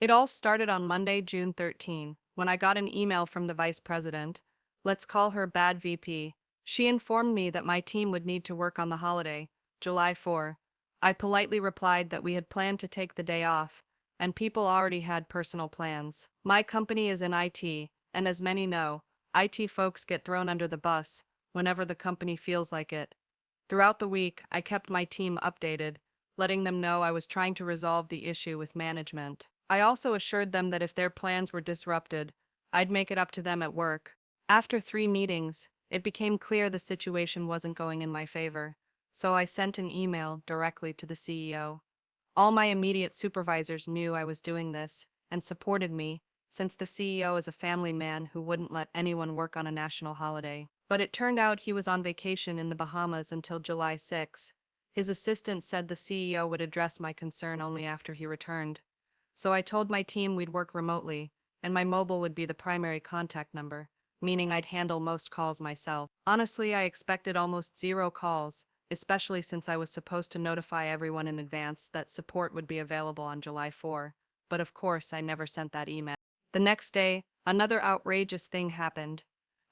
It all started on Monday, June 13, when I got an email from the vice president. Let's call her Bad VP. She informed me that my team would need to work on the holiday, July 4. I politely replied that we had planned to take the day off, and people already had personal plans. My company is in IT, and as many know, IT folks get thrown under the bus whenever the company feels like it. Throughout the week, I kept my team updated, letting them know I was trying to resolve the issue with management. I also assured them that if their plans were disrupted, I'd make it up to them at work. After 3 meetings, it became clear the situation wasn't going in my favor, so I sent an email directly to the CEO. All my immediate supervisors knew I was doing this and supported me, since the CEO is a family man who wouldn't let anyone work on a national holiday. But it turned out he was on vacation in the Bahamas until July 6. His assistant said the CEO would address my concern only after he returned. So I told my team we'd work remotely, and my mobile would be the primary contact number, meaning I'd handle most calls myself. Honestly, I expected almost zero calls, especially since I was supposed to notify everyone in advance that support would be available on July 4, but of course I never sent that email. The next day, another outrageous thing happened.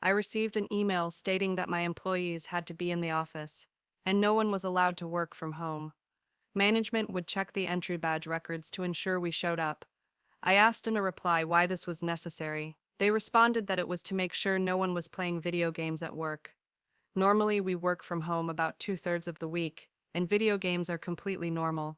I received an email stating that my employees had to be in the office, and no one was allowed to work from home. Management would check the entry badge records to ensure we showed up. I asked in a reply why this was necessary. They responded that it was to make sure no one was playing video games at work. Normally, we work from home about 2/3 of the week, and video games are completely normal.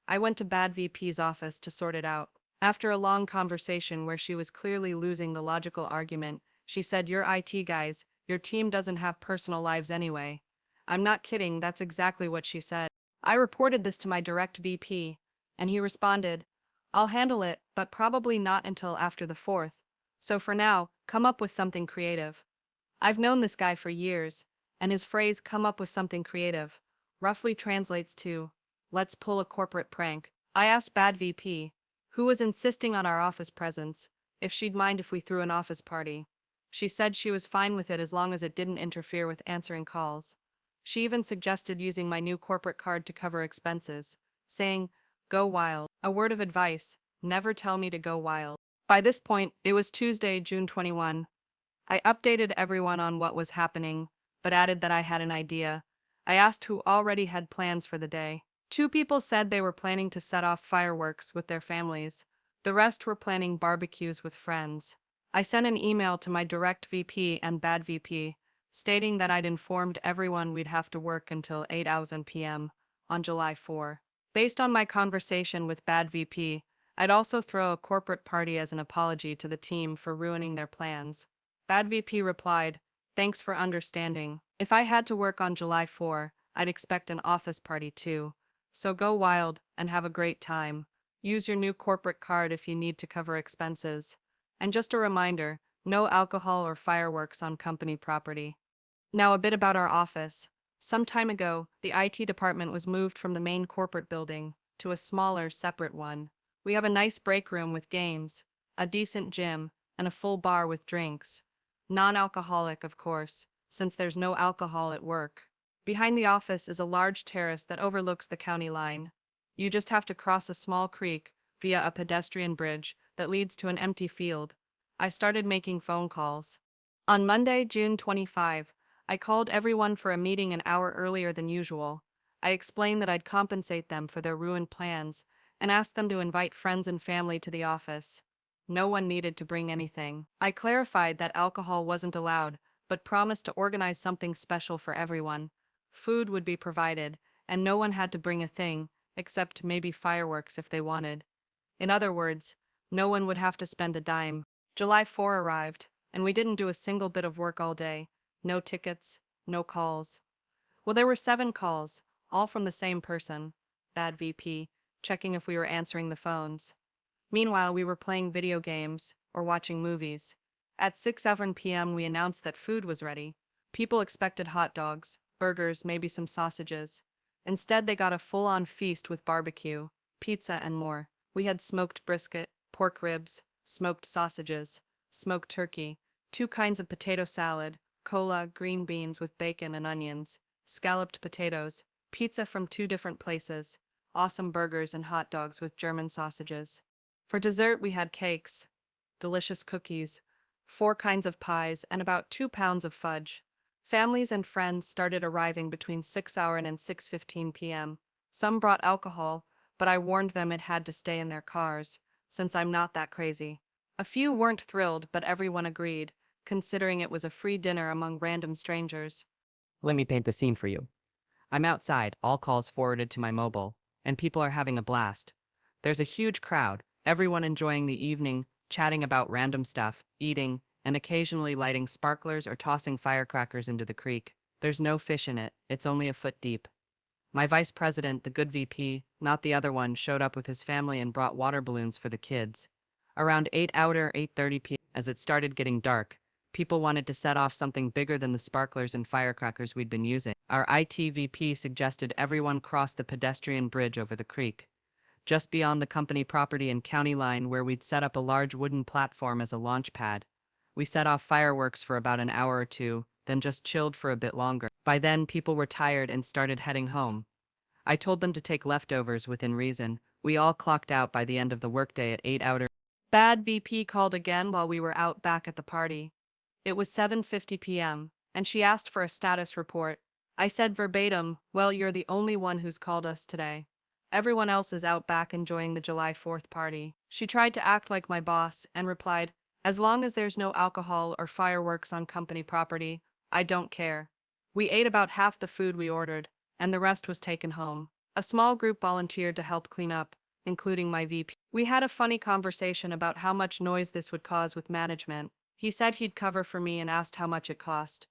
I went to Bad VP's office to sort it out. After a long conversation where she was clearly losing the logical argument, she said, "You're IT guys, your team doesn't have personal lives anyway." I'm not kidding, that's exactly what she said. I reported this to my direct VP, and he responded, "I'll handle it, but probably not until after the 4th. So for now, come up with something creative." I've known this guy for years, and his phrase "come up with something creative" roughly translates to, "let's pull a corporate prank." I asked Bad VP, who was insisting on our office presence, if she'd mind if we threw an office party. She said she was fine with it as long as it didn't interfere with answering calls. She even suggested using my new corporate card to cover expenses, saying, "Go wild." A word of advice: never tell me to go wild. By this point, it was Tuesday, June 21. I updated everyone on what was happening, but added that I had an idea. I asked who already had plans for the day. 2 people said they were planning to set off fireworks with their families. The rest were planning barbecues with friends. I sent an email to my direct VP and Bad VP, stating that I'd informed everyone we'd have to work until 8:00 p.m. on July 4. Based on my conversation with Bad VP, I'd also throw a corporate party as an apology to the team for ruining their plans. Bad VP replied, "Thanks for understanding. If I had to work on July 4, I'd expect an office party too. So go wild and have a great time. Use your new corporate card if you need to cover expenses. And just a reminder, no alcohol or fireworks on company property." Now a bit about our office. Some time ago, the IT department was moved from the main corporate building to a smaller, separate one. We have a nice break room with games, a decent gym, and a full bar with drinks. Non-alcoholic, of course, since there's no alcohol at work. Behind the office is a large terrace that overlooks the county line. You just have to cross a small creek via a pedestrian bridge that leads to an empty field. I started making phone calls. On Monday, June 25, I called everyone for a meeting an hour earlier than usual. I explained that I'd compensate them for their ruined plans and asked them to invite friends and family to the office. No one needed to bring anything. I clarified that alcohol wasn't allowed, but promised to organize something special for everyone. Food would be provided, and no one had to bring a thing, except maybe fireworks if they wanted. In other words, no one would have to spend a dime. July 4 arrived, and we didn't do a single bit of work all day. No tickets, no calls. Well, there were 7 calls, all from the same person, Bad VP, checking if we were answering the phones. Meanwhile, we were playing video games or watching movies. At 6:07 p.m., we announced that food was ready. People expected hot dogs, burgers, maybe some sausages. Instead, they got a full-on feast with barbecue, pizza, and more. We had smoked brisket, pork ribs, smoked sausages, smoked turkey, 2 kinds of potato salad, cola, green beans with bacon and onions, scalloped potatoes, pizza from 2 different places, awesome burgers and hot dogs with German sausages. For dessert, we had cakes, delicious cookies, 4 kinds of pies, and about 2 pounds of fudge. Families and friends started arriving between 6 hours and 6:15 p.m. Some brought alcohol, but I warned them it had to stay in their cars, since I'm not that crazy. A few weren't thrilled, but everyone agreed, considering it was a free dinner among random strangers. Let me paint the scene for you. I'm outside, all calls forwarded to my mobile, and people are having a blast. There's a huge crowd, everyone enjoying the evening, chatting about random stuff, eating, and occasionally lighting sparklers or tossing firecrackers into the creek. There's no fish in it, it's only a foot deep. My vice president, the good VP, not the other one, showed up with his family and brought water balloons for the kids. Around 8 out or 8:30 p.m., as it started getting dark, people wanted to set off something bigger than the sparklers and firecrackers we'd been using. Our ITVP suggested everyone cross the pedestrian bridge over the creek, just beyond the company property and county line, where we'd set up a large wooden platform as a launch pad. We set off fireworks for about an hour or two, then just chilled for a bit longer. By then, people were tired and started heading home. I told them to take leftovers within reason. We all clocked out by the end of the workday at 8 out. Bad VP called again while we were out back at the party. It was 7:50 p.m., and she asked for a status report. I said verbatim, "Well, you're the only one who's called us today. Everyone else is out back enjoying the July 4th party." She tried to act like my boss and replied, "As long as there's no alcohol or fireworks on company property, I don't care." We ate about half the food we ordered, and the rest was taken home. A small group volunteered to help clean up, including my VP. We had a funny conversation about how much noise this would cause with management. He said he'd cover for me and asked how much it cost.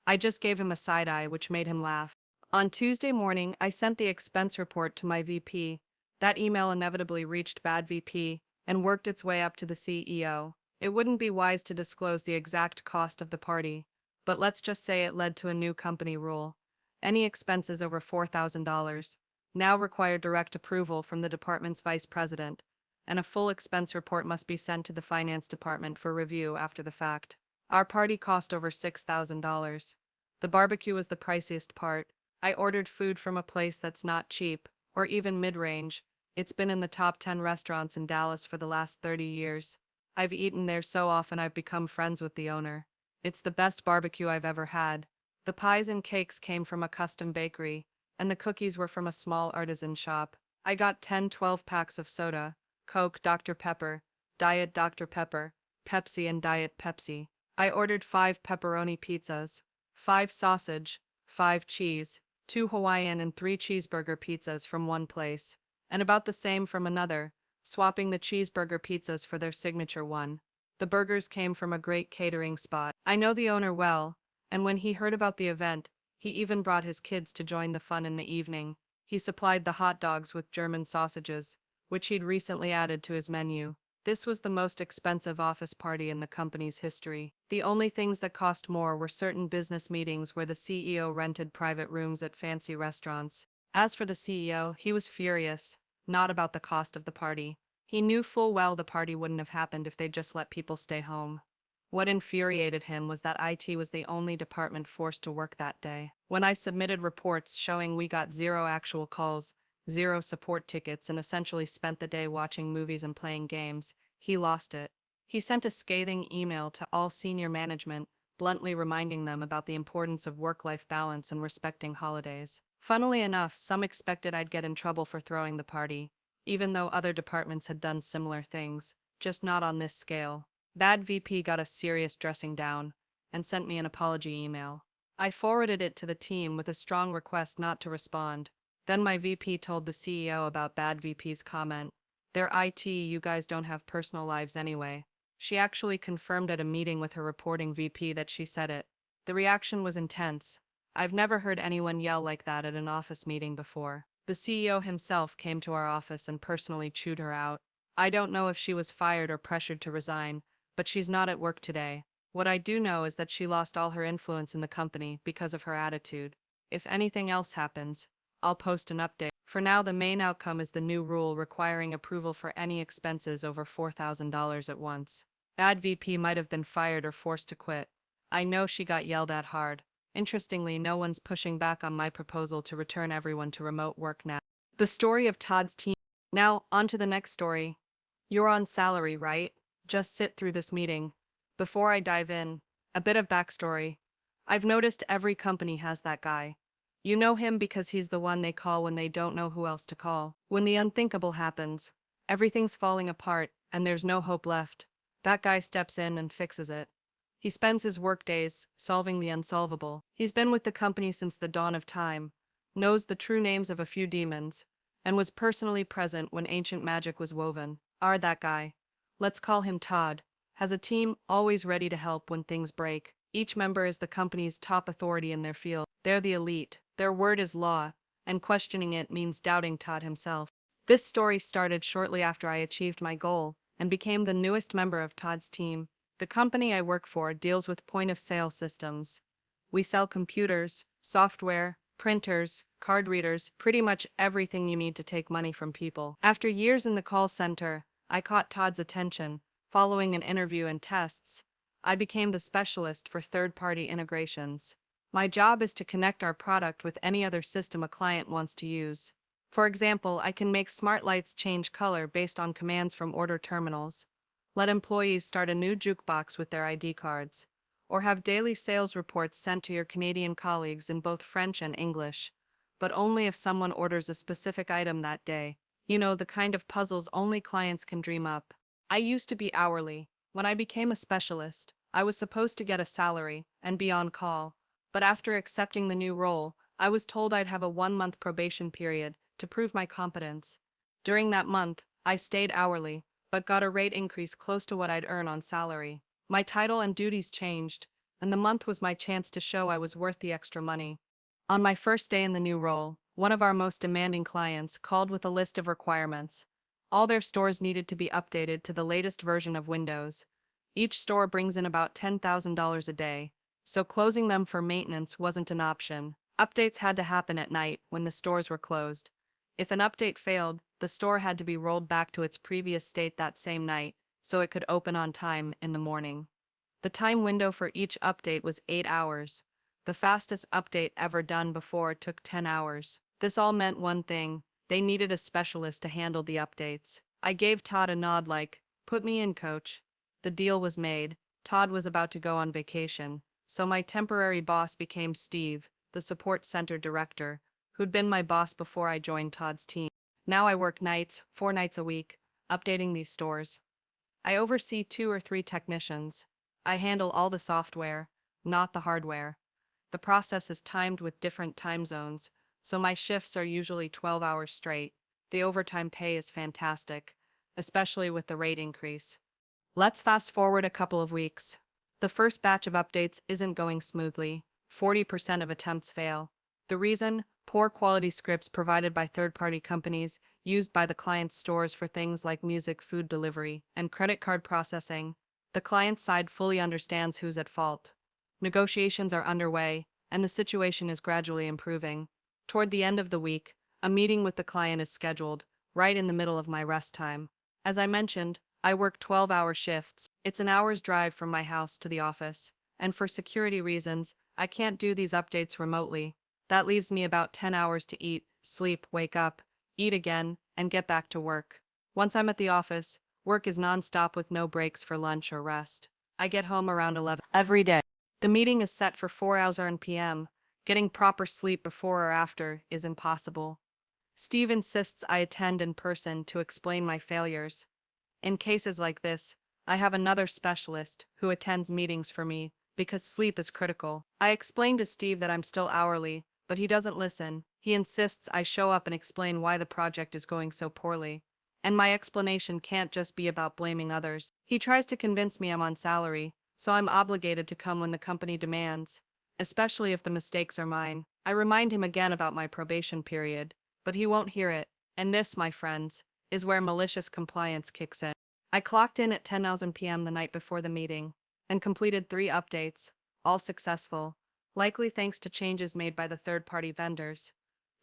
I just gave him a side eye, which made him laugh. On Tuesday morning, I sent the expense report to my VP. That email inevitably reached Bad VP and worked its way up to the CEO. It wouldn't be wise to disclose the exact cost of the party, but let's just say it led to a new company rule. Any expenses over $4,000 now require direct approval from the department's vice president, and a full expense report must be sent to the finance department for review after the fact. Our party cost over $6,000. The barbecue was the priciest part. I ordered food from a place that's not cheap, or even mid-range. It's been in the top 10 restaurants in Dallas for the last 30 years. I've eaten there so often I've become friends with the owner. It's the best barbecue I've ever had. The pies and cakes came from a custom bakery, and the cookies were from a small artisan shop. I got 10-12 packs of soda, Coke, Dr. Pepper, Diet Dr. Pepper, Pepsi and Diet Pepsi. I ordered 5 pepperoni pizzas, 5 sausage, 5 cheese, 2 Hawaiian and 3 cheeseburger pizzas from one place, and about the same from another, swapping the cheeseburger pizzas for their signature one. The burgers came from a great catering spot. I know the owner well, and when he heard about the event, he even brought his kids to join the fun in the evening. He supplied the hot dogs with German sausages, which he'd recently added to his menu. This was the most expensive office party in the company's history. The only things that cost more were certain business meetings where the CEO rented private rooms at fancy restaurants. As for the CEO, he was furious, not about the cost of the party. He knew full well the party wouldn't have happened if they'd just let people stay home. What infuriated him was that IT was the only department forced to work that day. When I submitted reports showing we got 0 actual calls, 0 support tickets, and essentially spent the day watching movies and playing games, he lost it. He sent a scathing email to all senior management, bluntly reminding them about the importance of work-life balance and respecting holidays. Funnily enough, some expected I'd get in trouble for throwing the party, even though other departments had done similar things, just not on this scale. Bad VP got a serious dressing down and sent me an apology email. I forwarded it to the team with a strong request not to respond. Then my VP told the CEO about Bad VP's comment. "They're IT, you guys don't have personal lives anyway." She actually confirmed at a meeting with her reporting VP that she said it. The reaction was intense. I've never heard anyone yell like that at an office meeting before. The CEO himself came to our office and personally chewed her out. I don't know if she was fired or pressured to resign, but she's not at work today. What I do know is that she lost all her influence in the company because of her attitude. If anything else happens, I'll post an update. For now, the main outcome is the new rule requiring approval for any expenses over $4,000 at once. Bad VP might have been fired or forced to quit. I know she got yelled at hard. Interestingly, no one's pushing back on my proposal to return everyone to remote work now. The story of Todd's team. Now, on to the next story. You're on salary, right? Just sit through this meeting. Before I dive in, a bit of backstory. I've noticed every company has that guy. You know him because he's the one they call when they don't know who else to call. When the unthinkable happens, everything's falling apart and there's no hope left. That guy steps in and fixes it. He spends his workdays solving the unsolvable. He's been with the company since the dawn of time, knows the true names of a few demons, and was personally present when ancient magic was woven. That guy. Let's call him Todd. Has a team always ready to help when things break. Each member is the company's top authority in their field. They're the elite. Their word is law, and questioning it means doubting Todd himself. This story started shortly after I achieved my goal and became the newest member of Todd's team. The company I work for deals with point-of-sale systems. We sell computers, software, printers, card readers, pretty much everything you need to take money from people. After years in the call center, I caught Todd's attention. Following an interview and tests, I became the specialist for third-party integrations. My job is to connect our product with any other system a client wants to use. For example, I can make smart lights change color based on commands from order terminals, let employees start a new jukebox with their ID cards, or have daily sales reports sent to your Canadian colleagues in both French and English, but only if someone orders a specific item that day. You know, the kind of puzzles only clients can dream up. I used to be hourly. When I became a specialist, I was supposed to get a salary and be on call, but after accepting the new role, I was told I'd have a 1-month probation period to prove my competence. During that month, I stayed hourly, but got a rate increase close to what I'd earn on salary. My title and duties changed, and the month was my chance to show I was worth the extra money. On my first day in the new role, one of our most demanding clients called with a list of requirements. All their stores needed to be updated to the latest version of Windows. Each store brings in about $10,000 a day, so closing them for maintenance wasn't an option. Updates had to happen at night when the stores were closed. If an update failed, the store had to be rolled back to its previous state that same night, so it could open on time in the morning. The time window for each update was 8 hours. The fastest update ever done before took 10 hours. This all meant one thing: they needed a specialist to handle the updates. I gave Todd a nod like, "Put me in, coach." The deal was made. Todd was about to go on vacation, so my temporary boss became Steve, the support center director, who'd been my boss before I joined Todd's team. Now I work nights, 4 nights a week, updating these stores. I oversee 2 or 3 technicians. I handle all the software, not the hardware. The process is timed with different time zones, so my shifts are usually 12 hours straight. The overtime pay is fantastic, especially with the rate increase. Let's fast forward a couple of weeks. The first batch of updates isn't going smoothly. 40% of attempts fail. The reason? Poor quality scripts provided by third-party companies, used by the client's stores for things like music, food delivery, and credit card processing. The client side fully understands who's at fault. Negotiations are underway, and the situation is gradually improving. Toward the end of the week, a meeting with the client is scheduled, right in the middle of my rest time. As I mentioned, I work 12-hour shifts. It's an hour's drive from my house to the office, and for security reasons, I can't do these updates remotely. That leaves me about 10 hours to eat, sleep, wake up, eat again, and get back to work. Once I'm at the office, work is non-stop with no breaks for lunch or rest. I get home around 11 every day. The meeting is set for 4 hours p.m. Getting proper sleep before or after is impossible. Steve insists I attend in person to explain my failures. In cases like this, I have another specialist who attends meetings for me because sleep is critical. I explain to Steve that I'm still hourly, but he doesn't listen. He insists I show up and explain why the project is going so poorly. And my explanation can't just be about blaming others. He tries to convince me I'm on salary, so I'm obligated to come when the company demands, especially if the mistakes are mine. I remind him again about my probation period, but he won't hear it, and this, my friends, is where malicious compliance kicks in. I clocked in at 10:00 p.m. the night before the meeting, and completed 3 updates, all successful, likely thanks to changes made by the third-party vendors.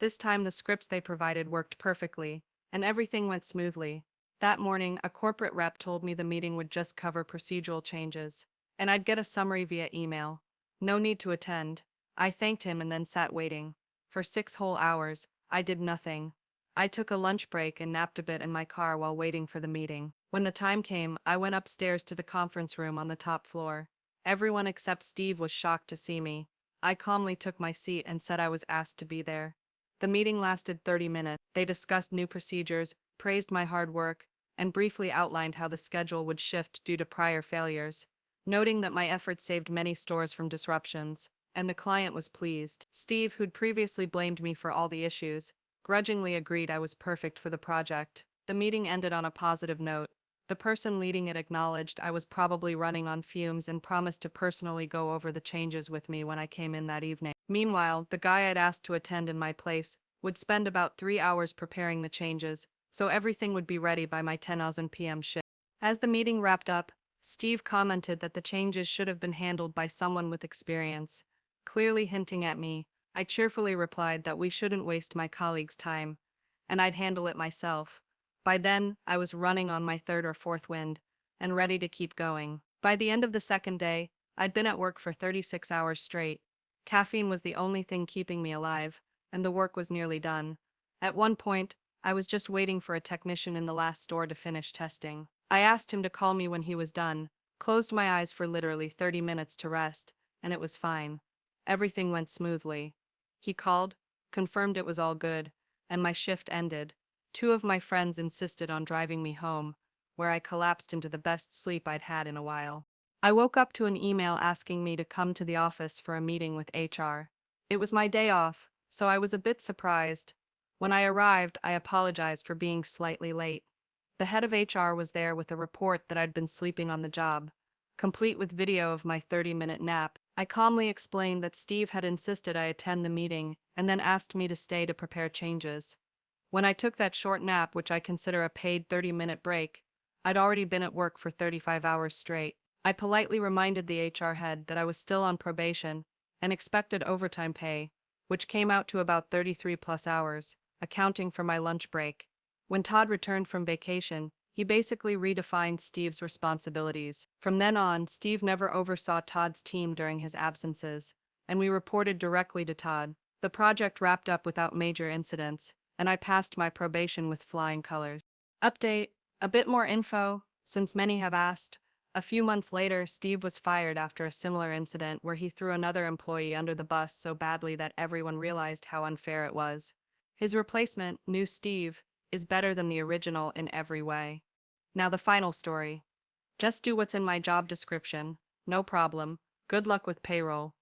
This time the scripts they provided worked perfectly, and everything went smoothly. That morning, a corporate rep told me the meeting would just cover procedural changes, and I'd get a summary via email. No need to attend. I thanked him and then sat waiting. For 6 whole hours, I did nothing. I took a lunch break and napped a bit in my car while waiting for the meeting. When the time came, I went upstairs to the conference room on the top floor. Everyone except Steve was shocked to see me. I calmly took my seat and said I was asked to be there. The meeting lasted 30 minutes. They discussed new procedures, praised my hard work, and briefly outlined how the schedule would shift due to prior failures, noting that my efforts saved many stores from disruptions, and the client was pleased. Steve, who'd previously blamed me for all the issues, grudgingly agreed I was perfect for the project. The meeting ended on a positive note. The person leading it acknowledged I was probably running on fumes and promised to personally go over the changes with me when I came in that evening. Meanwhile, the guy I'd asked to attend in my place would spend about 3 hours preparing the changes, so everything would be ready by my 10:00 p.m. shift. As the meeting wrapped up, Steve commented that the changes should have been handled by someone with experience, clearly hinting at me. I cheerfully replied that we shouldn't waste my colleagues' time, and I'd handle it myself. By then, I was running on my third or fourth wind, and ready to keep going. By the end of the second day, I'd been at work for 36 hours straight. Caffeine was the only thing keeping me alive, and the work was nearly done. At one point, I was just waiting for a technician in the last store to finish testing. I asked him to call me when he was done, closed my eyes for literally 30 minutes to rest, and it was fine. Everything went smoothly. He called, confirmed it was all good, and my shift ended. 2 of my friends insisted on driving me home, where I collapsed into the best sleep I'd had in a while. I woke up to an email asking me to come to the office for a meeting with HR. It was my day off, so I was a bit surprised. When I arrived, I apologized for being slightly late. The head of HR was there with a report that I'd been sleeping on the job, complete with video of my 30-minute nap. I calmly explained that Steve had insisted I attend the meeting and then asked me to stay to prepare changes. When I took that short nap, which I consider a paid 30-minute break, I'd already been at work for 35 hours straight. I politely reminded the HR head that I was still on probation and expected overtime pay, which came out to about 33 plus hours, accounting for my lunch break. When Todd returned from vacation, he basically redefined Steve's responsibilities. From then on, Steve never oversaw Todd's team during his absences, and we reported directly to Todd. The project wrapped up without major incidents, and I passed my probation with flying colors. Update: a bit more info, since many have asked. A few months later, Steve was fired after a similar incident where he threw another employee under the bus so badly that everyone realized how unfair it was. His replacement, new Steve, is better than the original in every way. Now the final story. Just do what's in my job description, no problem. Good luck with payroll.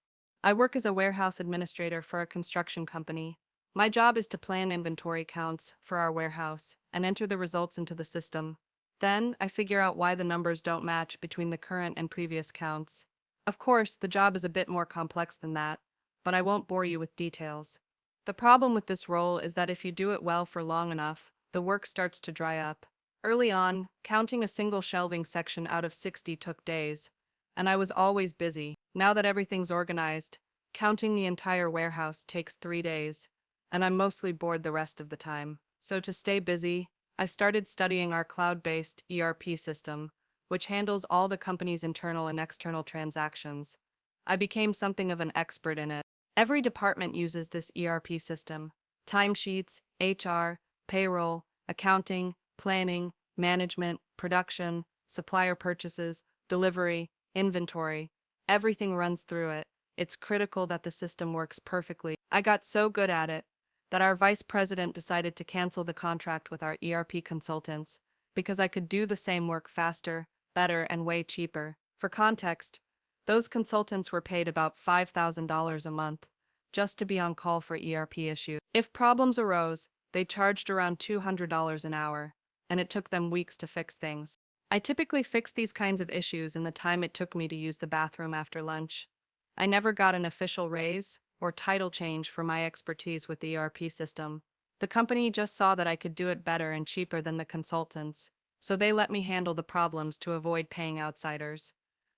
I work as a warehouse administrator for a construction company. My job is to plan inventory counts for our warehouse and enter the results into the system. Then, I figure out why the numbers don't match between the current and previous counts. Of course, the job is a bit more complex than that, but I won't bore you with details. The problem with this role is that if you do it well for long enough, the work starts to dry up. Early on, counting a single shelving section out of 60 took days, and I was always busy. Now that everything's organized, counting the entire warehouse takes 3 days, and I'm mostly bored the rest of the time. So to stay busy, I started studying our cloud-based ERP system, which handles all the company's internal and external transactions. I became something of an expert in it. Every department uses this ERP system: timesheets, HR, payroll, accounting, planning, management, production, supplier purchases, delivery, inventory. Everything runs through it. It's critical that the system works perfectly. I got so good at it that our vice president decided to cancel the contract with our ERP consultants because I could do the same work faster, better, and way cheaper. For context, those consultants were paid about $5,000 a month just to be on call for ERP issues. If problems arose, they charged around $200 an hour, and it took them weeks to fix things. I typically fixed these kinds of issues in the time it took me to use the bathroom after lunch. I never got an official raise or title change for my expertise with the ERP system. The company just saw that I could do it better and cheaper than the consultants, so they let me handle the problems to avoid paying outsiders.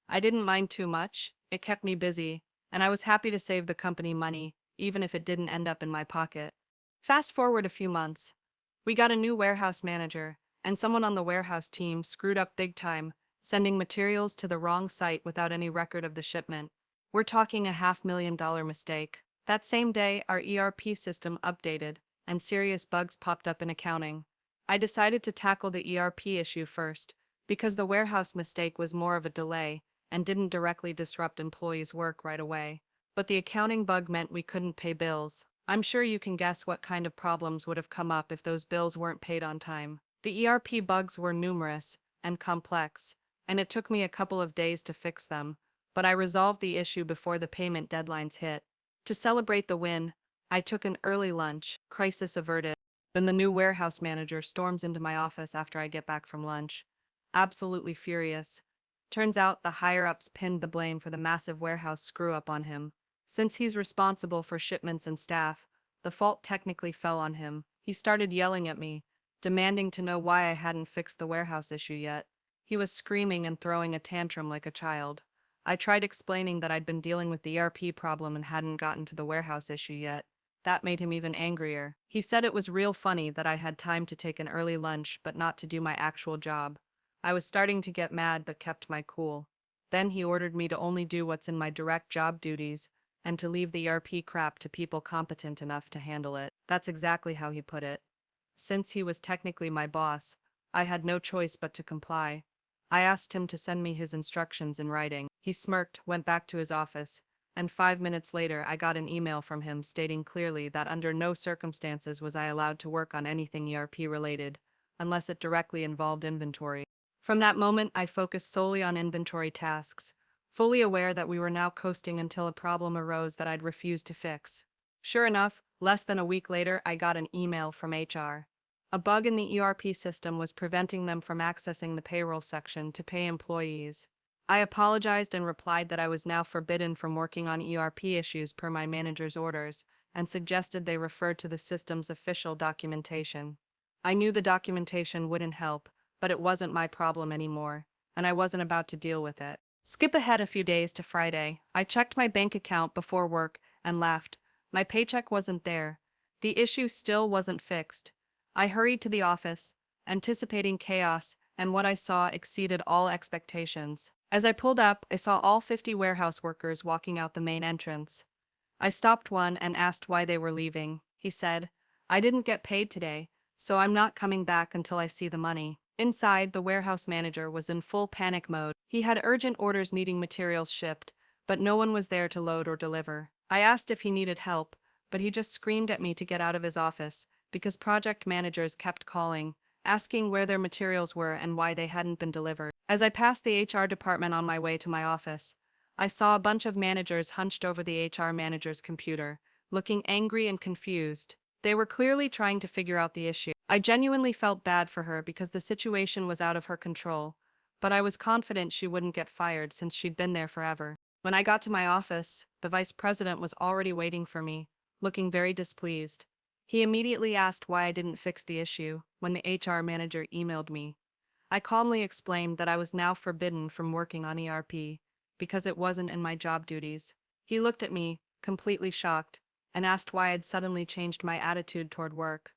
I didn't mind too much, it kept me busy, and I was happy to save the company money, even if it didn't end up in my pocket. Fast forward a few months. We got a new warehouse manager, and someone on the warehouse team screwed up big time, sending materials to the wrong site without any record of the shipment. We're talking a $500,000 mistake. That same day, our ERP system updated, and serious bugs popped up in accounting. I decided to tackle the ERP issue first, because the warehouse mistake was more of a delay and didn't directly disrupt employees' work right away. But the accounting bug meant we couldn't pay bills. I'm sure you can guess what kind of problems would have come up if those bills weren't paid on time. The ERP bugs were numerous and complex, and it took me a couple of days to fix them, but I resolved the issue before the payment deadlines hit. To celebrate the win, I took an early lunch, crisis averted. Then the new warehouse manager storms into my office after I get back from lunch, absolutely furious. Turns out the higher-ups pinned the blame for the massive warehouse screw-up on him. Since he's responsible for shipments and staff, the fault technically fell on him. He started yelling at me, demanding to know why I hadn't fixed the warehouse issue yet. He was screaming and throwing a tantrum like a child. I tried explaining that I'd been dealing with the ERP problem and hadn't gotten to the warehouse issue yet. That made him even angrier. He said it was real funny that I had time to take an early lunch but not to do my actual job. I was starting to get mad but kept my cool. Then he ordered me to only do what's in my direct job duties and to leave the ERP crap to people competent enough to handle it. That's exactly how he put it. Since he was technically my boss, I had no choice but to comply. I asked him to send me his instructions in writing. He smirked, went back to his office, and 5 minutes later I got an email from him stating clearly that under no circumstances was I allowed to work on anything ERP related, unless it directly involved inventory. From that moment, I focused solely on inventory tasks, fully aware that we were now coasting until a problem arose that I'd refused to fix. Sure enough, less than a week later, I got an email from HR. A bug in the ERP system was preventing them from accessing the payroll section to pay employees. I apologized and replied that I was now forbidden from working on ERP issues per my manager's orders, and suggested they refer to the system's official documentation. I knew the documentation wouldn't help, but it wasn't my problem anymore, and I wasn't about to deal with it. Skip ahead a few days to Friday. I checked my bank account before work and laughed. My paycheck wasn't there. The issue still wasn't fixed. I hurried to the office, anticipating chaos, and what I saw exceeded all expectations. As I pulled up, I saw all 50 warehouse workers walking out the main entrance. I stopped one and asked why they were leaving. He said, "I didn't get paid today, so I'm not coming back until I see the money." Inside, the warehouse manager was in full panic mode. He had urgent orders needing materials shipped, but no one was there to load or deliver. I asked if he needed help, but he just screamed at me to get out of his office, because project managers kept calling, asking where their materials were and why they hadn't been delivered. As I passed the HR department on my way to my office, I saw a bunch of managers hunched over the HR manager's computer, looking angry and confused. They were clearly trying to figure out the issue. I genuinely felt bad for her because the situation was out of her control, but I was confident she wouldn't get fired since she'd been there forever. When I got to my office, the vice president was already waiting for me, looking very displeased. He immediately asked why I didn't fix the issue when the HR manager emailed me. I calmly explained that I was now forbidden from working on ERP because it wasn't in my job duties. He looked at me, completely shocked, and asked why I'd suddenly changed my attitude toward work.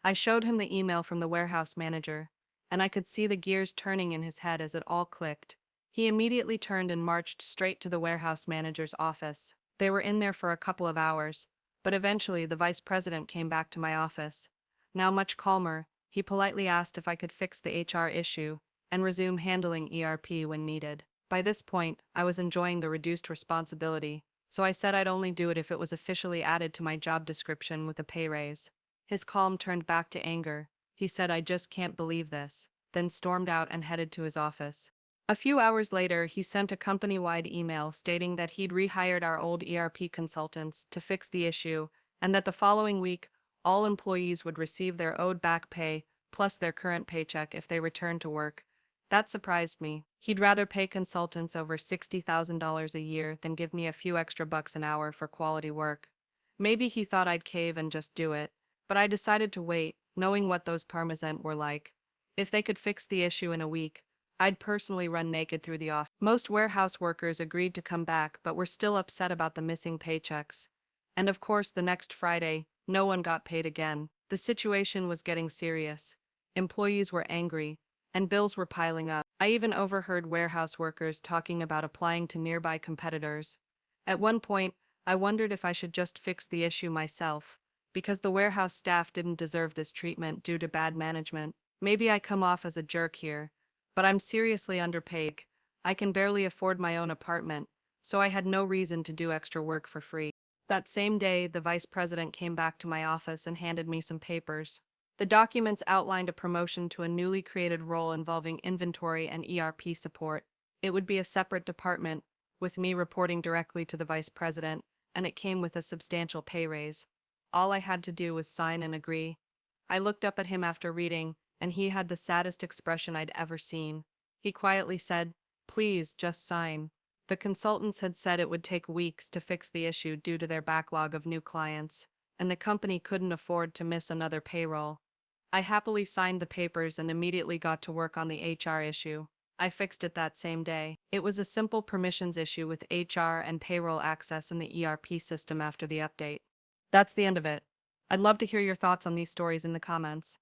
I showed him the email from the warehouse manager, and I could see the gears turning in his head as it all clicked. He immediately turned and marched straight to the warehouse manager's office. They were in there for a couple of hours, but eventually the vice president came back to my office. Now much calmer, he politely asked if I could fix the HR issue and resume handling ERP when needed. By this point, I was enjoying the reduced responsibility, so I said I'd only do it if it was officially added to my job description with a pay raise. His calm turned back to anger. He said, "I just can't believe this," then stormed out and headed to his office. A few hours later, he sent a company-wide email stating that he'd rehired our old ERP consultants to fix the issue, and that the following week, all employees would receive their owed back pay, plus their current paycheck if they returned to work. That surprised me. He'd rather pay consultants over $60,000 a year than give me a few extra bucks an hour for quality work. Maybe he thought I'd cave and just do it, but I decided to wait, knowing what those parmesan were like. If they could fix the issue in a week, I'd personally run naked through the office. Most warehouse workers agreed to come back but were still upset about the missing paychecks. And of course, the next Friday, no one got paid again. The situation was getting serious. Employees were angry, and bills were piling up. I even overheard warehouse workers talking about applying to nearby competitors. At one point, I wondered if I should just fix the issue myself, because the warehouse staff didn't deserve this treatment due to bad management. Maybe I come off as a jerk here, but I'm seriously underpaid. I can barely afford my own apartment, so I had no reason to do extra work for free. That same day, the vice president came back to my office and handed me some papers. The documents outlined a promotion to a newly created role involving inventory and ERP support. It would be a separate department, with me reporting directly to the vice president, and it came with a substantial pay raise. All I had to do was sign and agree. I looked up at him after reading, and he had the saddest expression I'd ever seen. He quietly said, "Please, just sign." The consultants had said it would take weeks to fix the issue due to their backlog of new clients, and the company couldn't afford to miss another payroll. I happily signed the papers and immediately got to work on the HR issue. I fixed it that same day. It was a simple permissions issue with HR and payroll access in the ERP system after the update. That's the end of it. I'd love to hear your thoughts on these stories in the comments.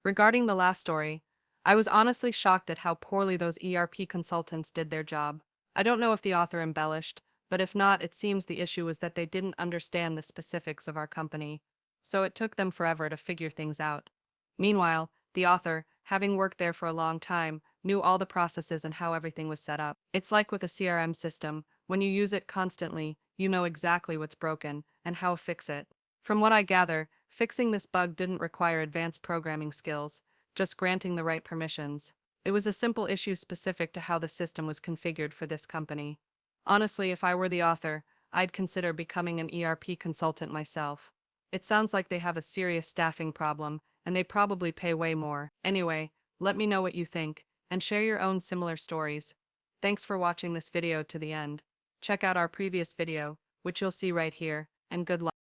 Regarding the last story, I was honestly shocked at how poorly those ERP consultants did their job. I don't know if the author embellished, but if not, it seems the issue was that they didn't understand the specifics of our company, so it took them forever to figure things out. Meanwhile, the author, having worked there for a long time, knew all the processes and how everything was set up. It's like with a CRM system, when you use it constantly, you know exactly what's broken and how to fix it. From what I gather, fixing this bug didn't require advanced programming skills, just granting the right permissions. It was a simple issue specific to how the system was configured for this company. Honestly, if I were the author, I'd consider becoming an ERP consultant myself. It sounds like they have a serious staffing problem, and they probably pay way more. Anyway, let me know what you think, and share your own similar stories. Thanks for watching this video to the end. Check out our previous video, which you'll see right here, and good luck.